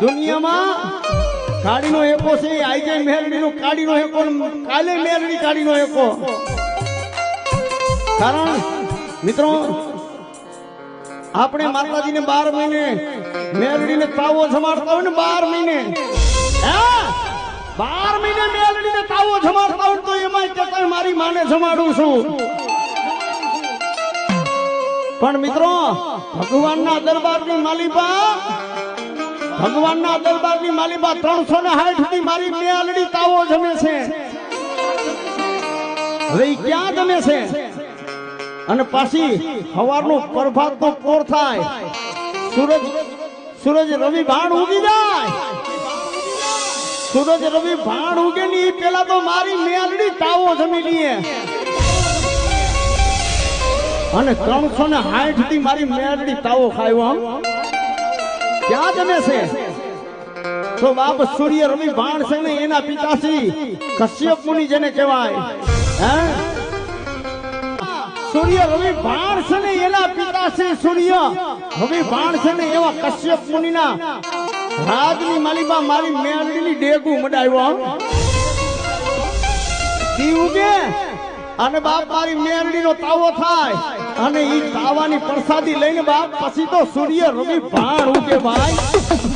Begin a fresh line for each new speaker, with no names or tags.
દુનિયામાં કાળીનો એકો છે આજે મેરડીનો કાળીનો એકો કાલે મેરડી કાળીનો એકો કારણ મિત્રો આપણે માતાજીને 12 મહિને મેરડીને તાવો જમાડતા હોય ને 12 મહિને 12 મહિને મેરડીને તાવો જમાડતા હોય તો એમાં કે મારી માને જમાડું છું પણ મિત્રો ભગવાનના દરબારની માલિબા 360 થી મારી મેલડી તાવો જમે છે હવે ક્યાં જમે છે અને પાછી સવારનો પ્રભાતનો પોર થાય સૂરજ રવિ ભાણ ઉગી જાય સૂરજ રવિ ભાણ ઉગે ની પેલા તો મારી મેલડી તાવો જમી લીએ અને 360 થી મારી મેલડી તાવો ખાયો ક્યાં જમે છે તો બાપ સૂર્ય રવિ ભાણ છે ને એના પિતાશ્રી કશ્યપ મુનિ જેને કહેવાય સૂર્ય રવિ ભાણ છે ને એના પિતાશ્રી સૂર્ય રવિ ભાણ છે ને એવા કશ્યપ મુનિના રાજની માલિબા મારી મેલડીની ડેગું મડાવ્યો દી ઉગે અને બાપ મારી મેરડીનો તાવો થાય અને ઈ તાવાની પ્રસાદી લઈને બાપ પછી તો સૂર્ય રવિ ભાણ ઉગે ભાઈ